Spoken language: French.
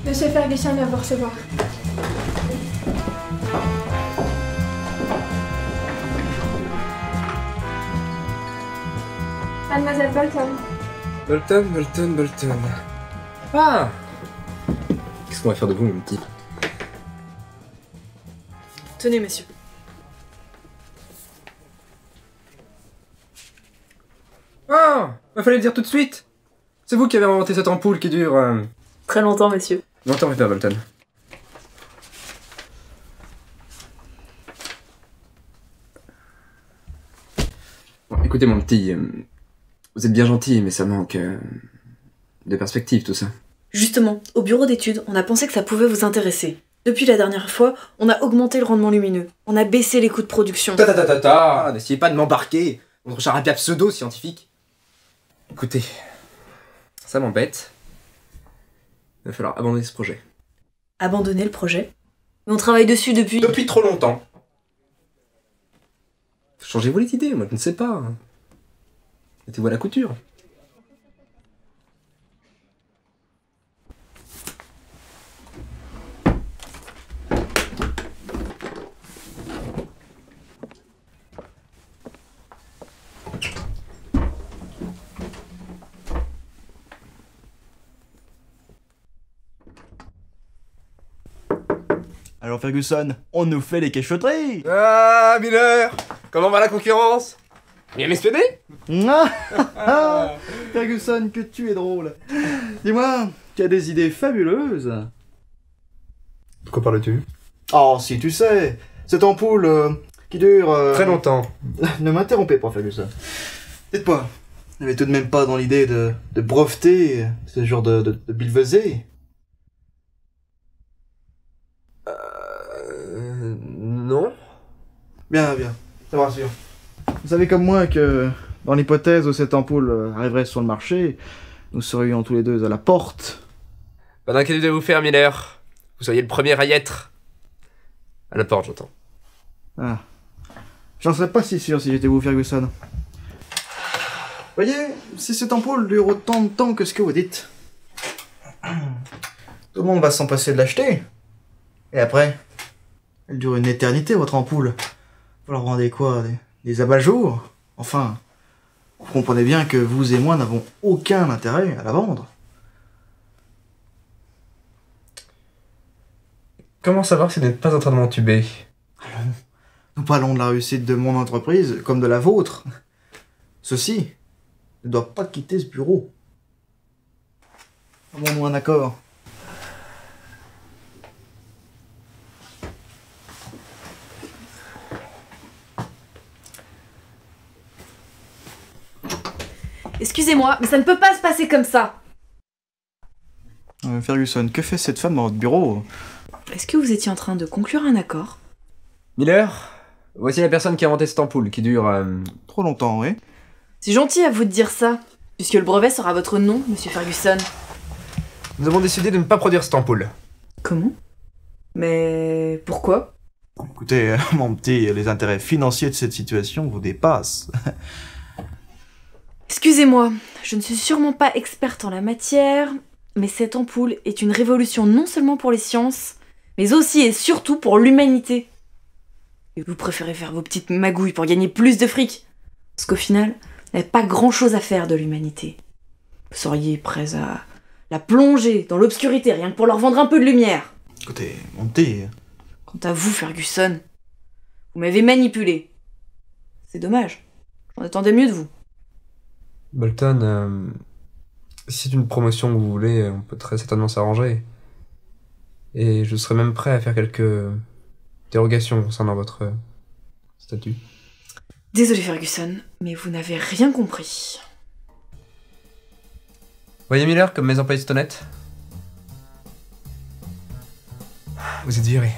Monsieur Ferguson va vous recevoir. Mademoiselle Bolton. Bolton. Ah! Qu'est-ce qu'on va faire de vous, mon petit? Tenez, monsieur. Ah! Il fallait le dire tout de suite! C'est vous qui avez inventé cette ampoule qui dure... Très longtemps, monsieur. Longtemps, Mr. Bolton. Bon, écoutez, mon petit... vous êtes bien gentil, mais ça manque... de perspective, tout ça. Justement, au bureau d'études, on a pensé que ça pouvait vous intéresser. Depuis la dernière fois, on a augmenté le rendement lumineux. On a baissé les coûts de production. N'essayez pas de m'embarquer dans votre charabia pseudo-scientifique. Écoutez, ça m'embête. Il va falloir abandonner ce projet. Abandonner le projet? Mais on travaille dessus depuis... Depuis trop longtemps. Changez-vous les idées, moi je ne sais pas. Mettez-vous à la couture. Alors Ferguson, on nous fait les cachotteries. Ah, Miller! Comment va la concurrence? Bien SPD? Ferguson, que tu es drôle. Dis-moi, tu as des idées fabuleuses. De quoi parles-tu? Oh, si tu sais, cette ampoule qui dure... Très longtemps. Ne m'interrompez pas, Ferguson. Dites-moi, vous n'avez tout de même pas dans l'idée de breveter ce genre de billevesée? Non. Bien, ça me rassure. Vous savez comme moi que, dans l'hypothèse où cette ampoule arriverait sur le marché, nous serions tous les deux à la porte. Pas d'inquiétude à vous faire, Miller. Vous seriez le premier à y être. À la porte, j'entends. Ah. J'en serais pas si sûr si j'étais vous, Ferguson. Voyez, si cette ampoule dure autant de temps que ce que vous dites, tout le monde va s'en passer de l'acheter. Et après, elle dure une éternité, votre ampoule. Vous leur vendez quoi? Des abat-jours? Enfin, vous comprenez bien que vous et moi n'avons aucun intérêt à la vendre. Comment savoir si vous n'êtes pas en train de m'entuber? Allons, nous parlons de la réussite de mon entreprise comme de la vôtre. Ceci ne doit pas quitter ce bureau. Avons-nous un accord? Excusez-moi, mais ça ne peut pas se passer comme ça. Ferguson, que fait cette femme dans votre bureau? Est-ce que vous étiez en train de conclure un accord? Miller, voici la personne qui a inventé cette ampoule qui dure... Trop longtemps, oui. C'est gentil à vous de dire ça, puisque le brevet sera votre nom, monsieur Ferguson. Nous avons décidé de ne pas produire cette ampoule. Comment? Mais pourquoi? Écoutez, mon petit, les intérêts financiers de cette situation vous dépassent. Excusez-moi, je ne suis sûrement pas experte en la matière, mais cette ampoule est une révolution non seulement pour les sciences, mais aussi et surtout pour l'humanité. Et vous préférez faire vos petites magouilles pour gagner plus de fric, parce qu'au final, vous n'avez pas grand-chose à faire de l'humanité. Vous seriez prêts à la plonger dans l'obscurité, rien que pour leur vendre un peu de lumière. Écoutez, mon petit... Quant à vous, Ferguson, vous m'avez manipulé. C'est dommage, j'en attendais mieux de vous. Bolton, si c'est une promotion que vous voulez, on peut très certainement s'arranger. Et je serais même prêt à faire quelques dérogations concernant votre statut. Désolé Ferguson, mais vous n'avez rien compris. Voyez Miller, comme mes employés sont honnêtes. Vous êtes viré.